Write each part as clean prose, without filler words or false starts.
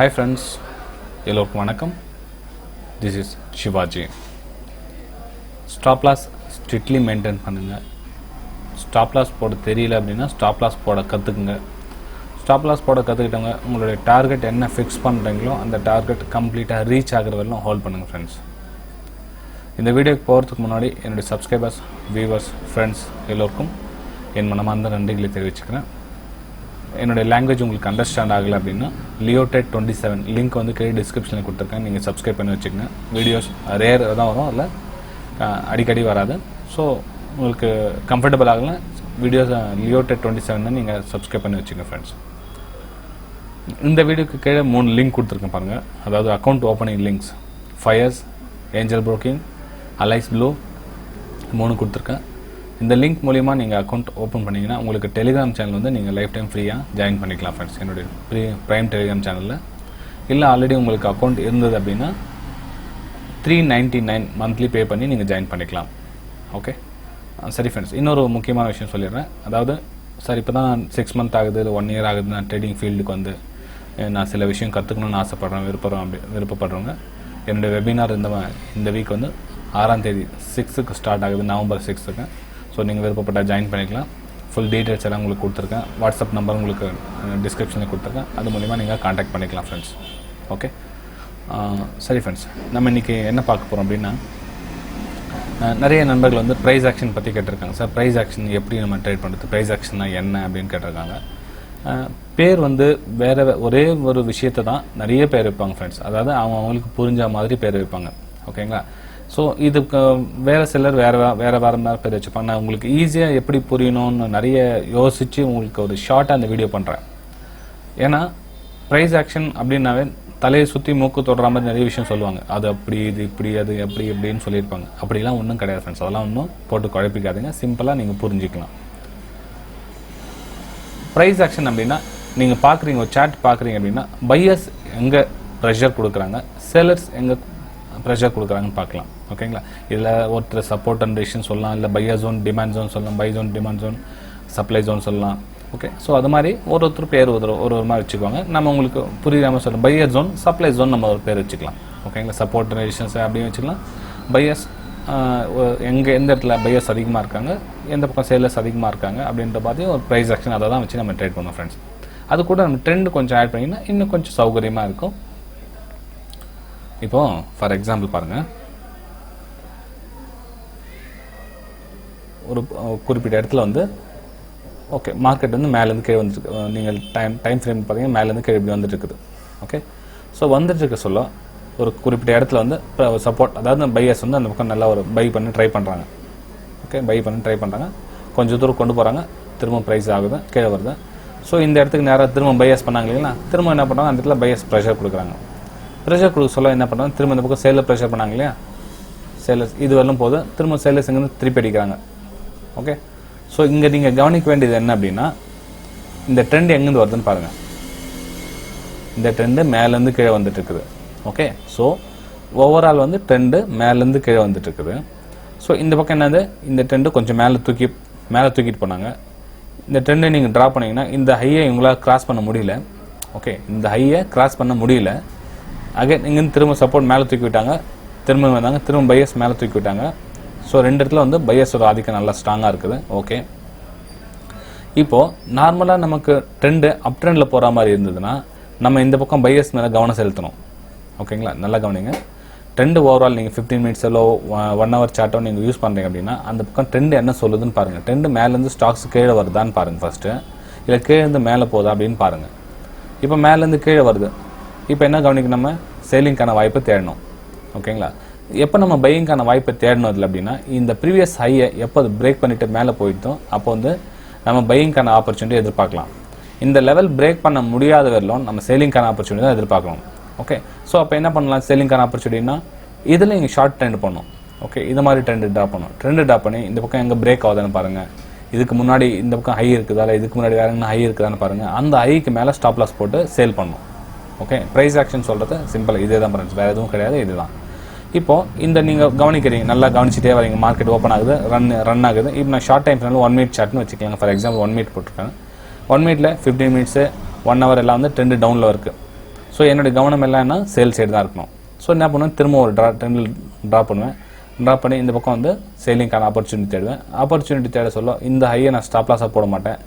Hi friends, எல்லோருக்கும் வணக்கம். This is Shivaji. Stop loss strictly maintain பண்ணுங்க. Stop loss போட தெரியல அப்படின்னா stop loss போட கற்றுக்குங்க. Stop loss போட கற்றுக்கிட்டவங்க உங்களுடைய டார்கெட் என்ன ஃபிக்ஸ் பண்ணுறீங்களோ அந்த டார்கெட் கம்ப்ளீட்டாக ரீச் ஆகிற வரைக்கும் ஹோல்ட் பண்ணுங்கள் ஃப்ரெண்ட்ஸ். இந்த வீடியோக்கு போகிறதுக்கு முன்னாடி என்னுடைய சப்ஸ்கிரைபர்ஸ், வியூவர்ஸ், ஃப்ரெண்ட்ஸ் எல்லோருக்கும் என் மனமார்ந்த நன்றிகளை தெரிவிச்சுக்கிறேன். என்னுடைய லாங்குவேஜ் உங்களுக்கு அண்டர்ஸ்டாண்ட் ஆகலை அப்படின்னா லியோடெட் 27 லிங்க் வந்து கீழே டிஸ்கிரிப்ஷனில் கொடுத்துருக்கேன். நீங்கள் சப்ஸ்கிரைப் பண்ணி வச்சுக்கோங்க. வீடியோஸ் ரேர் தான் வரும், அதில் அடிக்கடி வராது. ஸோ உங்களுக்கு கம்ஃபர்டபுள் ஆகலாம் வீடியோஸ் லியோடெட் 27 நீங்கள் சப்ஸ்கிரைப் பண்ணி வச்சுக்கோங்க ஃப்ரெண்ட்ஸ். இந்த வீடியோக்கு கீழே 3 லிங்க் கொடுத்துருக்கேன் பாருங்கள். அதாவது account opening links, Fyers, Angel broking, Alice Blue 3 கொடுத்துருக்கேன். இந்த லிங்க் மூலிமா நீங்கள் அக்கௌண்ட் ஓப்பன் பண்ணிங்கன்னா உங்களுக்கு டெலிகிராம் சேனல் வந்து நீங்கள் லைஃப் டைம் ஃப்ரீயாக ஜாயின் பண்ணிக்கலாம் ஃப்ரெண்ட்ஸ். என்னுடைய ப்ரைம் டெலிகிராம் சேனலில் இல்லை ஆல்ரெடி உங்களுக்கு அக்கௌண்ட் இருந்தது அப்படின்னா $399 மந்த்லி பே பண்ணி நீங்கள் ஜாயின் பண்ணிக்கலாம். ஓகே சரி ஃப்ரெண்ட்ஸ், இன்னொரு முக்கியமான விஷயம் சொல்லிடுறேன். அதாவது சார் இப்போ தான் 6 மந்த் ஆகுது இல்லை 1 இயர் ஆகுது நான் ட்ரேடிங் ஃபீல்டுக்கு வந்து நான் சில விஷயம் கற்றுக்கணும்னு ஆசைப்பட்றேன், விருப்பப்படுறவங்க என்னுடைய வெபினார் இந்த வீக் வந்து 6ஆம் தேதி 6க்கு ஸ்டார்ட் ஆகுது, நவம்பர் 6க்கு. ஸோ நீங்கள் விருப்பப்பட்டால் ஜாயின் பண்ணிக்கலாம். ஃபுல் டீட்டெயில்ஸ் எல்லாம் உங்களுக்கு கொடுத்துருக்கேன். வாட்ஸ்அப் நம்பர் உங்களுக்கு டிஸ்கிரிப்ஷனில் கொடுத்துருக்கேன். அது மூலிமா நீங்கள் காண்டாக்ட் பண்ணிக்கலாம் ஃப்ரெண்ட்ஸ். ஓகே சரி ஃப்ரெண்ட்ஸ், நம்ம இன்றைக்கி என்ன பார்க்க போகிறோம் அப்படின்னா, நிறைய நண்பர்கள் வந்து ப்ரைஸ் ஆக்ஷன் பற்றி கேட்டிருக்காங்க. சார் ப்ரைஸ் ஆக்ஷன் எப்படி நம்ம ட்ரேட் பண்ணுறது, ப்ரைஸ் ஆக்ஷன்னா என்ன அப்படின்னு கேட்டிருக்காங்க. பேர் வந்து வேறு ஒரே ஒரு விஷயத்தை தான் நிறைய பேர் வைப்பாங்க ஃப்ரெண்ட்ஸ். அதாவது அவங்களுக்கு புரிஞ்ச மாதிரி பேர் வைப்பாங்க. ஓகேங்களா? ஸோ இதுக்கு வேறு சிலர் வேறு மாதிரி பேர் வச்சுப்பாங்க. நான் உங்களுக்கு ஈஸியாக எப்படி புரியணும்னு நிறைய யோசித்து உங்களுக்கு ஒரு ஷார்ட்டாக அந்த வீடியோ பண்ணுறேன். ஏன்னா ப்ரைஸ் ஆக்ஷன் அப்படின்னாவே தலையை சுற்றி மூக்கு தொடுற மாதிரி நிறைய விஷயம் சொல்லுவாங்க. அது அப்படி, இது இப்படி, அது எப்படி எப்படின்னு சொல்லியிருப்பாங்க. அப்படிலாம் ஒன்றும் கிடையாது ஃப்ரெண்ட்ஸ். அதெல்லாம் ஒன்றும் போட்டு குழப்பிக்காதீங்க. சிம்பிளாக நீங்கள் புரிஞ்சிக்கலாம். ப்ரைஸ் ஆக்ஷன் அப்படின்னா நீங்கள் பார்க்குறீங்க, ஒரு சார்ட் பார்க்குறீங்க அப்படின்னா பையர்ஸ் எங்கே ப்ரெஷர் கொடுக்குறாங்க, செல்லர்ஸ் எங்கே ப்ரெஷர் கொடுக்குறாங்கன்னு பார்க்கலாம். ஓகேங்களா? இதில் ஒருத்தர் சப்போர்ட் அண்ட் ரெசிஸ்டன்ஸ் சொல்லலாம், இல்லை பையர் ஜோன், டிமாண்ட் ஜோன் சொல்லலாம், buy zone, demand zone, supply zone சொல்லலாம். ஓகே, ஸோ அது மாதிரி ஒருத்தர் பேர் ஒரு மாதிரி வச்சுக்குவாங்க. நம்ம உங்களுக்கு புரியாமல் சொல்லலாம். பையர் ஜோன், சப்ளை ஜோன் நம்ம ஒரு பேர் வச்சுக்கலாம். ஓகேங்களா? சப்போர்ட் ரெசிஸ்டன்ஸ் அப்படின்னு வச்சுக்கலாம். பையர்ஸ் எந்த இடத்துல பையர்ஸ் அதிகமாக இருக்காங்க, எந்த பக்கம் சேலர்ஸ் அதிகமாக இருக்காங்க அப்படின்ற மாதிரி ஒரு ப்ரைஸ் ஆக்ஷன் அதை தான் வச்சு நம்ம ட்ரேட் பண்ணுவோம் ஃப்ரெண்ட்ஸ். அது கூட நம்ம ட்ரெண்ட் கொஞ்சம் ஆட் பண்ணிங்கன்னா இன்னும் கொஞ்சம் சௌகரியமாக இருக்கும். இப்போ ஃபார் எக்ஸாம்பிள் பாருங்கள், ஒரு குறிப்பிட்ட இடத்துல வந்து ஓகே மார்க்கெட் வந்து மேலேருந்து கீழே வந்துருக்கு. நீங்கள் டைம் ஃப்ரேம் பார்த்தீங்கன்னா மேலேருந்து கீழே இப்படி வந்துட்டு இருக்குது. ஓகே, ஸோ வந்துட்டு இருக்க சொல்ல ஒரு குறிப்பிட்ட இடத்துல வந்து சப்போர்ட், அதாவது பையர்ஸ் வந்து அந்த பக்கம் நல்லா ஒரு பை பண்ணி ட்ரை பண்ணுறாங்க. ஓகே, பை பண்ணி ட்ரை பண்ணுறாங்க, கொஞ்சம் தூரம் கொண்டு போகிறாங்க, திரும்ப ப்ரைஸ் ஆகுது, கீழே வருது. ஸோ இந்த இடத்துக்கு நேராக திரும்ப பையர்ஸ் பண்ணாங்க இல்லைங்களா, திரும்ப என்ன பண்ணுறாங்க, அந்த இடத்துல பையர்ஸ் ப்ரெஷர் கொடுக்குறாங்க. ப்ரெஷர் கொடுக்க சொல்ல என்ன பண்ணுறாங்க, திரும்ப இந்த பக்கம் சேலில் ப்ரெஷர் பண்ணாங்க இல்லையா, சேலர்ஸ் இது வரலும் போது திரும்ப சேலர்ஸ் இங்கேருந்து திருப்பி அடிக்கிறாங்க. ஓகே, ஸோ இங்கே நீங்கள் கவனிக்க வேண்டியது என்ன அப்படின்னா, இந்த ட்ரெண்ட் எங்கேருந்து வருதுன்னு பாருங்கள். இந்த ட்ரெண்டு மேலேருந்து கீழே வந்துட்டு இருக்குது. ஓகே, ஸோ ஓவரால் வந்து ட்ரெண்டு மேலேருந்து கீழே வந்துட்டு இருக்குது. ஸோ இந்த பக்கம் என்னது, இந்த ட்ரெண்டு கொஞ்சம் மேலே தூக்கிட்டு போனாங்க. இந்த ட்ரெண்டை நீங்கள் ட்ரா பண்ணிங்கன்னா இந்த ஹையை உங்களால் கிராஸ் பண்ண முடியல. ஓகே, இந்த ஹையை கிராஸ் பண்ண முடியல. அகைன் இங்கேருந்து திரும்ப சப்போர்ட் மேலே தூக்கி விட்டாங்க, திரும்ப வந்தாங்க, திரும்ப பையர்ஸ் மேலே தூக்கி விட்டாங்க. ஸோ 2 இடத்துல வந்து பையர்ஸோட ஆதிக்கம் நல்லா ஸ்ட்ராங்காக இருக்குது. ஓகே, இப்போது நார்மலாக நமக்கு ட்ரெண்டு அப் ட்ரெண்டில் போகிற மாதிரி இருந்ததுன்னா நம்ம இந்த பக்கம் பையர்ஸ் மேலே கவனம் செலுத்தணும். ஓகேங்களா? நல்லா கவனிங்க. ட்ரெண்டு ஓவரால் நீங்கள் 15 மினிட்ஸோ 1 ஹவர் சார்ட்டோ நீங்கள் யூஸ் பண்ணுறீங்க அப்படின்னா அந்த பக்கம் ட்ரெண்டு என்ன சொல்லுதுன்னு பாருங்கள். ட்ரெண்டு மேலேருந்து ஸ்டாக்ஸ் கீழே வருதான்னு பாருங்கள் ஃபஸ்ட்டு, இல்லை கீழேருந்து மேலே போகுதா அப்படின்னு பாருங்கள். இப்போ மேலேருந்து கீழே வருது. இப்போ என்ன கவனிக்கணும், நம்ம சேலிங்கான வாய்ப்பை தேடணும். ஓகேங்களா? எப்போ நம்ம பையிங்கான வாய்ப்பை தேடணும் இல்லை அப்படின்னா, இந்த ப்ரீவியஸ் ஹையை எப்போ அது பிரேக் பண்ணிவிட்டு மேலே போயிட்டோம் அப்போ வந்து நம்ம பையிங்கான ஆப்பர்ச்சுனிட்டி எதிர்பார்க்கலாம். இந்த லெவல் பிரேக் பண்ண முடியாத வரலும் நம்ம சேலிங்கான ஆப்பர்ச்சுனிட்டி தான் எதிர்பார்க்கணும். ஓகே, ஸோ அப்போ என்ன பண்ணலாம், சேலிங்கான ஆப்பர்ச்சுனிட்டினா இதில் நீங்கள் ஷார்ட் ட்ரெண்ட் பண்ணணும். ஓகே, இது மாதிரி ட்ரெண்ட் ட்ராப் பண்ணணும். ட்ரெண்ட் ட்ராப் பண்ணி இந்த பக்கம் எங்கே பிரேக் ஆகுதுன்னு பாருங்கள். இதுக்கு முன்னாடி இந்த பக்கம் ஹை இருக்குதா, இல்லை இதுக்கு முன்னாடி வேறு என்ன ஹை இருக்குதான்னு பாருங்கள். அந்த ஹைக்கு மேலே ஸ்டாப் லாஸ் போட்டு சேல் பண்ணணும். ஓகே, ப்ரைஸ் ஆக்ஷன் சொல்கிறது சிம்பிள் இதே தான் ஃப்ரெண்ட்ஸ், வேறு எதுவும் கிடையாது, இதுதான். இப்போது இந்த நீங்கள் கவனிக்கிறீங்க, நல்லா கவனிச்சிட்டே வரீங்க. மார்க்கெட் ஓப்பன் ஆகுது, ரன் ஆகுது. இப்போ நான் ஷார்ட் டைம் ஃப்ரேமில் 1 மினிட் சார்ட்னு வச்சுக்கலாங்க. ஃபார் எக்ஸாம்பிள் 1 மினிட் போட்டிருக்காங்க. 1 மினிட்ல 15 மினிட்ஸு 1 ஹவர் எல்லாம் வந்து ட்ரெண்டு டவுனில் இருக்குது. ஸோ என்னுடைய கவனம் எல்லாம் என்ன சேல் சைடு தான் இருக்கணும். ஸோ என்ன பண்ணுவேன், திரும்ப ஒரு ட்ரெண்டில் ட்ரா பண்ணுவேன். ட்ரா பண்ணி இந்த பக்கம் வந்து சேலிங்கான ஆப்பர்ச்சுனிட்டி தேடுவேன். ஆப்பர்ச்சுனிட்டி தேட சொல்ல இந்த ஹையை நான் ஸ்டாப் லாஸாக போட மாட்டேன்.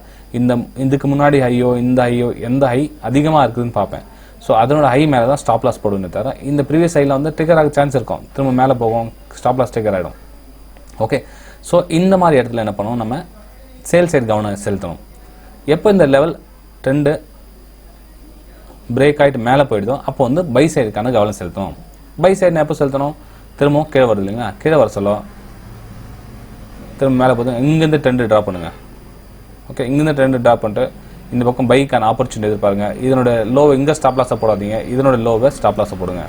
இதுக்கு முன்னாடி ஹையோ இந்த ஹையோ எந்த ஹை அதிகமாக இருக்குதுன்னு பார்ப்பேன். ஸோ அதனோட ஹை மேலே தான் ஸ்டாப் லாஸ் போடுவேன் தவிர இந்த ப்ரீவியஸ் ஹையில் வந்து ட்ரிகர் ஆக சான்ஸ் இருக்கும், திரும்ப மேலே போகும், ஸ்டாப் லாஸ் ட்ரிகர் ஆகிடும். ஓகே, ஸோ இந்த மாதிரி இடத்துல என்ன பண்ணுவோம், நம்ம சேல் சைடு கவனம் செலுத்தணும். எப்போ இந்த லெவல் ட்ரெண்டு பிரேக் ஆகிட்டு மேலே போயிடுதோ அப்போ வந்து பை சைடுக்கான கவனம் செலுத்தணும். பை சைடு எப்போ செலுத்தணும், திரும்பவும் கீழே வருது இல்லைங்களா, கீழே வர சொல்ல திரும்ப மேலே போதும் இங்கேருந்து ட்ரெண்டு ட்ரா பண்ணுங்க. ஓகே, இங்கேருந்து ட்ரெண்டு ட்ரா பண்ணிட்டு இந்த பக்கம் பைக்கான ஆப்பர்ச்சுனிட்டி எதிர்பாருங்க. இதனோட லோவை இங்கே ஸ்டாப் லாஸை போடாதீங்க, இதனோட லோவை ஸ்டாப் லாஸை போடுங்க.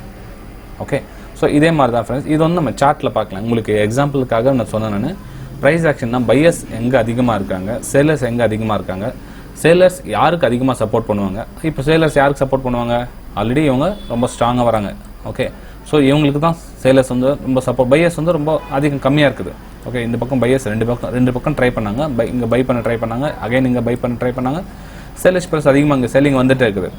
ஓகே, ஸோ இதே மாதிரி தான் ஃப்ரெண்ட்ஸ், இது வந்து நம்ம சார்ட்டில் பார்க்கலாம். உங்களுக்கு எக்ஸாம்பிளுக்காக நான் சொன்னேன், நான் ப்ரைஸ் ஆக்ஷன்னா பையர்ஸ் எங்கே அதிகமாக இருக்காங்க, சேலர்ஸ் எங்கே அதிகமாக இருக்காங்க, சேலர்ஸ் யாருக்கு அதிகமாக சப்போர்ட் பண்ணுவாங்க. இப்போ சேலர்ஸ் யாருக்கு சப்போர்ட் பண்ணுவாங்க, ஆல்ரெடி இவங்க ரொம்ப ஸ்ட்ராங்காக வராங்க. ஓகே, ஸோ இவங்களுக்கு தான் சேலர்ஸ் வந்து ரொம்ப சப்போர்ட், பையர்ஸ் வந்து ரொம்ப அதிகம் கம்மியாக இருக்குது. ஓகே, இந்த பக்கம் பையர்ஸ் ரெண்டு பக்கம் ட்ரை பண்ணாங்க, இங்கே பை பண்ண ட்ரை பண்ணாங்க, அகைன் இங்கே பை பண்ண ட்ரை பண்ணாங்க, சேலர்ஸ் ப்ரைஸ் அதிகமாக இங்கே செல்லிங் வந்துட்டே இருக்குது.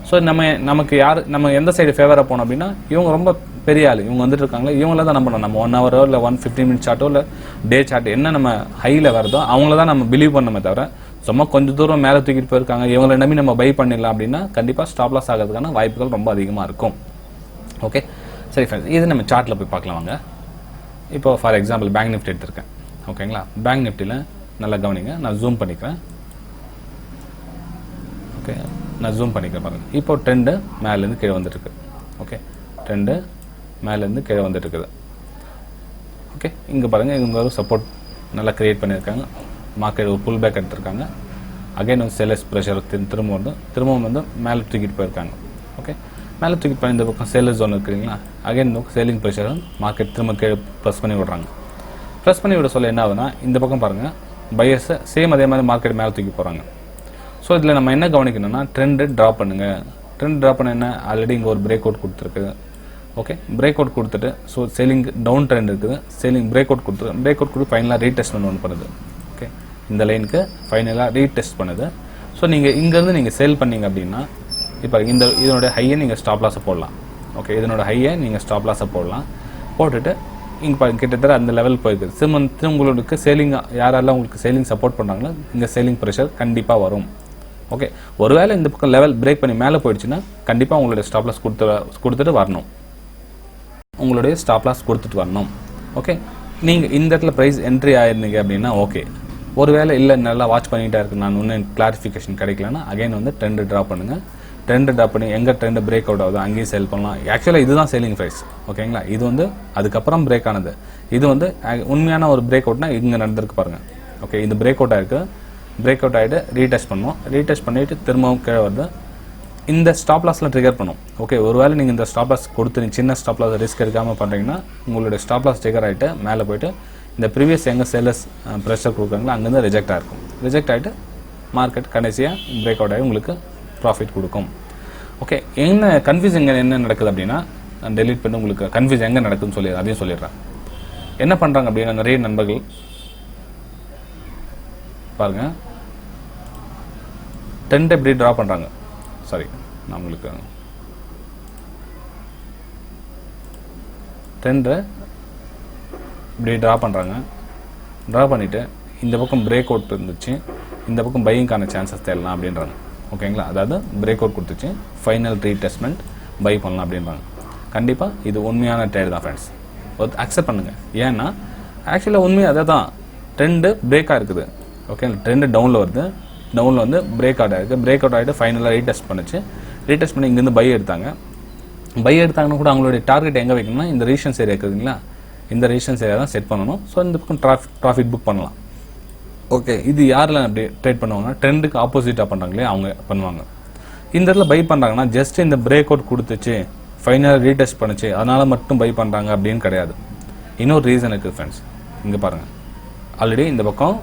ஸோ நம்ம எந்த சைடு ஃபேவராக போனோம் அப்படின்னா இவங்க ரொம்ப பெரிய ஆள் இவங்க வந்துட்டு இருக்காங்களே, இவங்கள தான் நம்ம 1 ஹவரோ இல்லை 115 மினிட்ஸ் சார்ட்டோ இல்லை டே சார்ட் என்ன நம்ம ஹையில் வருதோ அவங்கள தான் நம்ம பிலீவ் பண்ணமே தவிர சும்மா கொஞ்சம் தூரம் மேலே தூக்கிட்டு போயிருக்காங்க இவங்களை நம்பி நம்ம பை பண்ணிடலாம் அப்படின்னா கண்டிப்பாக ஸ்டாப் லாஸ் ஆகிறதுக்கான வாய்ப்புகள் ரொம்ப அதிகமாக இருக்கும். ஓகே, சரி ஃப்ரெண்ட்ஸ், இது நம்ம சார்ட்டில் போய் பார்க்கலாம் வாங்க. இப்போ ஃபார் எக்ஸாம்பிள் பேங்க் நிஃப்டி எடுத்திருக்கேன். ஓகேங்களா, பேங்க் நிஃப்டியில் நல்லா கவனிங்க, நான் ஜூம் பண்ணிக்கிறேன். ஓகே, நான் ஜூம் பண்ணிக்கிறேன் பாருங்க. இப்போ ட்ரெண்டு மேலேருந்து கீழே வந்துட்டுருக்கு. ஓகே, ட்ரெண்டு மேலேருந்து கீழே வந்துட்டு இருக்குது. ஓகே, இங்கே பாருங்கள், இவங்க ஒரு சப்போர்ட் நல்லா கிரியேட் பண்ணியிருக்காங்க, மார்க்கெட் ஒரு புல் பேக் எடுத்திருக்காங்க. அகைன் வந்து சேலர்ஸ் ப்ரெஷர் திரும்பவும் வந்து மேலே தூக்கிட்டு போயிருக்காங்க. ஓகே, மேலே தூக்கிட்டு போய் இந்த பக்கம் சேலர் ஜோன் இருக்குங்களா, அகைன் சேலிங் ப்ரெஷர் மார்க்கெட் திரும்ப கீழே ப்ளஸ் பண்ணி விடுறாங்க. ப்ளஸ் பண்ணி விட சொல்ல என்ன ஆகுதுன்னா இந்த பக்கம் பாருங்கள் பையர்ஸை சேம் அதே மாதிரி மார்க்கெட் மேலே தூக்கி போகிறாங்க. ஸோ இதில் நம்ம என்ன கவனிக்கணும்னா ட்ரெண்டு ட்ரா பண்ணுங்கள். ட்ரெண்ட் ட்ரா பண்ண என்ன, ஆல்ரெடி இங்கே ஒரு பிரேக் அவுட் கொடுத்துருக்கு. ஓகே, பிரேக் அவுட் கொடுத்துட்டு ஸோ செல்லிங் டவுன் ட்ரெண்ட் இருக்குது, செல்லிங் பிரேக் அவுட் கொடுத்து ஃபைனலாக ரீடெஸ்ட்மெண்ட் ஒன்று பண்ணுது. ஓகே, இந்த லைனுக்கு ஃபைனலாக ரீடெஸ்ட் பண்ணுது. ஸோ நீங்கள் இங்கேருந்து நீங்கள் சேல் பண்ணீங்க அப்படின்னா இப்போ இதனோட ஹையை நீங்கள் ஸ்டாப் லாஸை போடலாம். ஓகே, இதனோட ஹையை நீங்கள் ஸ்டாப் லாஸை போடலாம், போட்டுட்டு இங்கே கிட்டத்தட்ட அந்த லெவல் போயிருக்குது. திரும்ப உங்களுக்கு சேலிங் யாரெல்லாம் உங்களுக்கு சேலிங் சப்போர்ட் பண்ணுறாங்களோ இங்கே சேலிங் ப்ரெஷர் கண்டிப்பாக வரும். ஓகே, ஒருவேளை இந்த பக்கம் லெவல் பிரேக் பண்ணி மேலே போயிடுச்சுன்னா கண்டிப்பாக உங்களுடைய ஸ்டாப் லாஸ் கொடுத்துட்டு வரணும், உங்களுடைய ஸ்டாப் லாஸ் கொடுத்துட்டு வரணும். ஓகே, நீங்கள் இந்த இடத்துல ப்ரைஸ் என்ட்ரி ஆயிருந்தீங்க அப்படின்னா ஓகே, ஒருவேளை இல்லை நல்லா வாட்ச் பண்ணிகிட்டே இருக்கு, நான் இன்னும் கிளாரிஃபிகேஷன் கிடைக்கலன்னா அகைன் வந்து ட்ரெண்டு ட்ரா பண்ணுங்கள். ட்ரெண்டு ட்ரா பண்ணி எங்கே ட்ரெண்டு பிரேக் அவுட் ஆகுது அங்கேயும் சேல் பண்ணலாம். ஆக்சுவலாக இதுதான் சேலிங் ப்ரைஸ். ஓகேங்களா, இது வந்து அதுக்கப்புறம் பிரேக் ஆனது. இது வந்து உண்மையான ஒரு பிரேக் அவுட்னா இங்கே நடந்திருக்கு பாருங்கள். ஓகே, இது பிரேக் அவுட் ஆயிருக்கு, பிரேக் அவுட் ஆகிட்டு ரீடெஸ்ட் பண்ணுவோம், ரீடெஸ்ட் பண்ணிவிட்டு திரும்பவும் கீழே வருது, இந்த ஸ்டாப் லாஸில் ட்ரிகர் பண்ணும். ஓகே, ஒருவேளை நீங்கள் இந்த ஸ்டாப் லாஸ் கொடுத்து சின்ன ஸ்டாப் லாஸ் ரிஸ்க் எடுக்காமல் பண்ணுறீங்கன்னா உங்களுடைய ஸ்டாப் லாஸ் ட்ரிகர் ஆகிட்டு மேலே போய்ட்டு இந்த ப்ரீவியஸ் எங்கே சேலர்ஸ் ப்ரெஷர் கொடுக்குறாங்களோ அங்கேருந்து ரிஜெக்ட் ஆகிருக்கும். ரிஜெக்ட் ஆகிட்டு மார்க்கெட் கடைசியாக பிரேக் அவுட் ஆகி உங்களுக்கு ப்ராஃபிட் கொடுக்கும். ஓகே, என்ன கன்ஃபியூஸ் என்ன நடக்குது அப்படின்னா நான் டெலீட் பண்ணி உங்களுக்கு கன்ஃபியூஸ் எங்கே நடக்குதுன்னு அதையும் சொல்லிடுறேன். என்ன பண்ணுறாங்க அப்படின்னா நிறைய நண்பர்கள் பாருங்கள் ட்ரெண்ட் எப்படி ட்ரா பண்ணுறாங்க, சாரி நான் உங்களுக்கு ட்ரெண்டை இப்படி ட்ரா பண்ணுறாங்க. ட்ரா பண்ணிவிட்டு இந்த பக்கம் பிரேக் அவுட் இருந்துச்சு, இந்த பக்கம் பையிங்கான சான்சஸ் தேடலாம் அப்படின்றாங்க. ஓகேங்களா, அதாவது பிரேக் அவுட் கொடுத்துச்சு, ஃபைனல் ரீடெஸ்ட்மெண்ட் பை பண்ணலாம் அப்படின்றாங்க. கண்டிப்பாக இது உண்மையான ட்ரேட் தான் ஃப்ரெண்ட்ஸ், அக்செப்ட் பண்ணுங்கள். ஏன்னா ஆக்சுவலாக உண்மையாக அதை தான் ட்ரெண்டு பிரேக்காக இருக்குது. ஓகே, ட்ரெண்டு டவுனில் வருது, டவுனில் வந்து பிரேக் அவுட் ஆகிருக்கு, பிரேக் அவுட் ஆகிட்டு ஃபைனலாக ரீடெஸ்ட் பண்ணிச்சு, ரீடெஸ்ட் பண்ணி இங்கேருந்து பை எடுத்தாங்கன்னா கூட அவங்களுடைய டார்கெட் எங்கே வைக்கணும்னா இந்த ரீசன்ஸ் ஏரியா இருக்குதுங்களா, இந்த ரீசன்ஸ் ஏரியா தான் செட் பண்ணணும். ஸோ இந்த பக்கம் ப்ராஃபிட் புக் பண்ணலாம். ஓகே, இது யாரெல்லாம் அப்படி ட்ரேட் பண்ணுவாங்க, ட்ரெண்டுக்கு ஆப்போசிட்டாக பண்ணுறாங்களே அவங்க பண்ணுவாங்க. இந்த இடத்துல பை பண்ணுறாங்கன்னா ஜஸ்ட் இந்த பிரேக் அவுட் கொடுத்துச்சு, ஃபைனலாக ரீடெஸ்ட் பண்ணிச்சு, அதனால் மட்டும் பை பண்ணுறாங்க அப்படின்னு கிடையாது. இன்னொரு ரீசன் இருக்குது ஃப்ரெண்ட்ஸ். இங்கே பாருங்கள், ஆல்ரெடி இந்த பக்கம்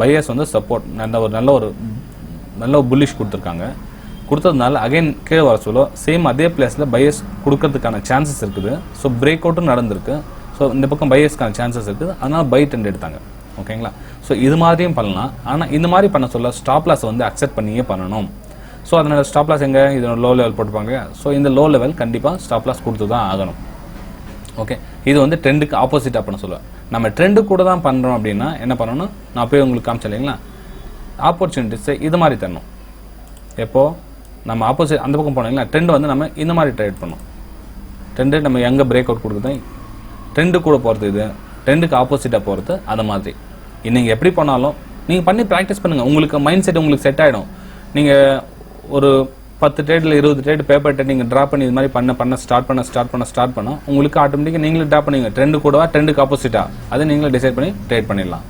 பையர்ஸ் வந்து சப்போர்ட் நல்ல ஒரு புல்லிஷ் கொடுத்துருக்காங்க. கொடுத்ததுனால அகைன் கீழே வர சொல்ல சேம் அதே பிளேஸில் பையர்ஸ் கொடுக்கறதுக்கான சான்சஸ் இருக்குது. ஸோ பிரேக் அவுட்டும் நடந்திருக்கு. ஸோ இந்த பக்கம் பையர்ஸ்க்கான சான்சஸ் இருக்குது, அதனால் பை ட்ரெண்ட் எடுத்தாங்க. ஓகேங்களா, ஸோ இது மாதிரியும் பண்ணலாம். ஆனால் இந்த மாதிரி பண்ண சொல்ல ஸ்டாப் லாஸ் வந்து அக்செப்ட் பண்ணியே பண்ணணும். ஸோ அதனால் ஸ்டாப் லாஸ் எங்கே இதோட லோ லெவல் போட்டுப்பாங்க. ஸோ இந்த லோ லெவல் கண்டிப்பாக ஸ்டாப் லாஸ் கொடுத்து தான் ஆகணும். ஓகே, இது வந்து ட்ரெண்டுக்கு ஆப்போசிட்டாக பண்ண சொல்லுவேன். நம்ம ட்ரெண்டு கூட தான் பண்ணுறோம் அப்படின்னா என்ன பண்ணணும், நான் போய் உங்களுக்கு காமிச்சேன் இல்லைங்களா, ஆப்பர்ச்சுனிட்டிஸை இது மாதிரி தரணும். எப்போது நம்ம ஆப்போசிட் அந்த பக்கம் போனீங்களா, ட்ரெண்ட் வந்து நம்ம இந்த மாதிரி ட்ரேட் பண்ணோம். ட்ரெண்டு நம்ம எங்கே பிரேக் அவுட் கொடுக்குறது, ட்ரெண்டு கூட போகிறது, இது ட்ரெண்டுக்கு ஆப்போசிட்டாக போகிறது, அது மாதிரி நீங்கள் எப்படி பண்ணாலும் நீங்கள் பண்ணி ப்ராக்டிஸ் பண்ணுங்கள். உங்களுக்கு மைண்ட் செட் உங்களுக்கு செட் ஆகிடும். நீங்கள் ஒரு 10 ட்ரேடில் 20 ட்ரேட் பேப்பர் ட்ரேட் நீங்கள் ட்ரா பண்ணி இது மாதிரி பண்ண ஸ்டார்ட் பண்ண உங்களுக்கு ஆட்டோமேட்டிக்காக நீங்களே ட்ரா பண்ணுவீங்க. ட்ரெண்டு கூடவா ட்ரெண்டுக்கு ஆப்போசிட்டாக அதை நீங்களே டிசைட் பண்ணி ட்ரேட் பண்ணிடலாம்.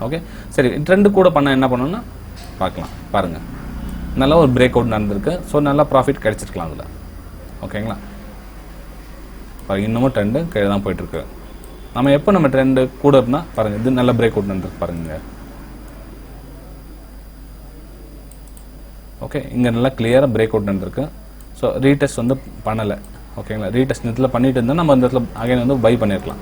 ஓகே, சரி, ட்ரெண்டு கூட பண்ண என்ன பண்ணணும்னா பார்க்கலாம். பாருங்கள், நல்லா ஒரு பிரேக் அவுட் நடந்திருக்கு. ஸோ நல்லா ப்ராஃபிட் கிடைச்சிருக்கலாம் அதில். ஓகேங்களா, பாருங்கள், இன்னமும் ட்ரெண்டு கீழே தான் போயிட்டுருக்கு. நம்ம எப்போ நம்ம ட்ரெண்டு கூட இருந்தால் பாருங்கள், இது நல்ல பிரேக் அவுட் நடந்திருக்கு பாருங்க. ஓகே, இங்கே நல்லா கிளியராக பிரேக் அவுட் நடந்திருக்கு. ஸோ ரீடெஸ்ட் வந்து பண்ணலை. ஓகேங்களா, ரீடெஸ்ட் இதில் பண்ணிட்டு இருந்தால் நம்ம இந்த இடத்துல அகைன் வந்து பை பண்ணியிருக்கலாம்.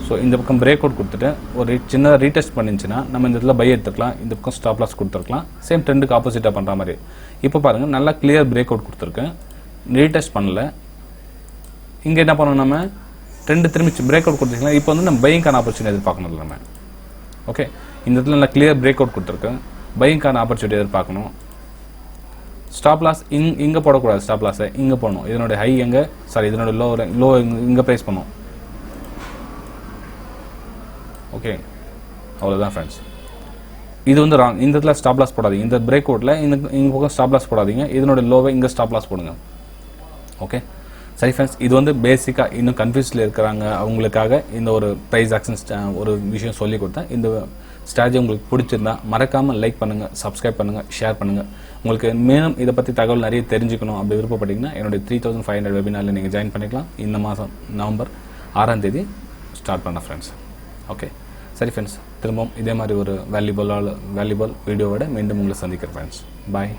ஸோ இந்த பக்கம் பிரேக் அவுட் கொடுத்துட்டு ஒரு சின்னதாக ரீடெஸ்ட் பண்ணிச்சுன்னா நம்ம இந்த இடத்துல பை எடுத்துக்கலாம். இந்த பக்கம் ஸ்டாப் லாஸ் கொடுத்துருக்கலாம். சேம் ட்ரெண்டுக்கு ஆப்போசிட்டாக பண்ணுற மாதிரி. இப்போ பாருங்கள், நல்லா கிளியர் பிரேக் அவுட் கொடுத்துருக்கேன், ரீடெஸ்ட் பண்ணல. இங்கே என்ன பண்ணணும், நம்ம ட்ரெண்டு திரும்பி பிரேக் அவுட் கொடுத்துருக்கலாம். இப்போ வந்து நம்ம பையிங்கான ஆப்பர்ச்சுனிட்டி எதிர்பார்க்கணும் நம்ம. ஓகே, இந்த இடத்துல நல்லா கிளியர் பிரேக் அவுட் கொடுத்துருக்கேன், பையிங்கான ஆப்பர்ச்சுனிட்டி எதிர்பார்க்கணும். ஸ்டாப் லாஸ் இங்கே போடக்கூடாது, ஸ்டாப் லாஸை இங்கே போடணும். இதனுடைய ஹை எங்கே, சாரி இதனுடைய லோ இங்கே ப்ரைஸ் பண்ணும். ஓகே, அவ்வளோதான் ஃப்ரெண்ட்ஸ். இது வந்து ராங். இந்த இடத்துல ஸ்டாப் லாஸ் போடாதீங்க. இந்த பிரேக் அவுட்டில் இங்கே பக்கம் ஸ்டாப் லாஸ் போடாதீங்க. இதனுடைய லோவை இங்கே ஸ்டாப் லாஸ் போடுங்க. ஓகே, சரி ஃப்ரெண்ட்ஸ், இது வந்து பேசிக்காக இன்னும் கன்ஃபியூஸில் இருக்கிறாங்க அவங்களுக்காக இந்த ஒரு ப்ரைஸ் ஆக்ஷன் ஒரு விஷயம் சொல்லி கொடுத்தேன். இந்த ஸ்ட்ராட்டஜி உங்களுக்கு பிடிச்சிருந்தா மறக்காமல் லைக் பண்ணுங்கள், சப்ஸ்கிரைப் பண்ணுங்கள், ஷேர் பண்ணுங்கள். உங்களுக்கு மேலும் இதை பற்றி தகவல் நிறைய தெரிஞ்சுக்கணும் அப்படி விருப்பப்பட்டீங்கன்னா என்னுடைய 3500 வெபினாரில் நீங்கள் ஜாயின் பண்ணிக்கலாம். இந்த மாதம் நவம்பர் 6ஆம் தேதி ஸ்டார்ட் பண்ண ஃப்ரெண்ட்ஸ். ஓகே, சரி ஃப்ரெண்ட்ஸ், திரும்பவும் இதே மாதிரி ஒரு வேல்யூபிள் வீடியோவோட மீண்டும் உங்களை சந்திக்கிறேன் ஃப்ரெண்ட்ஸ். பாய்.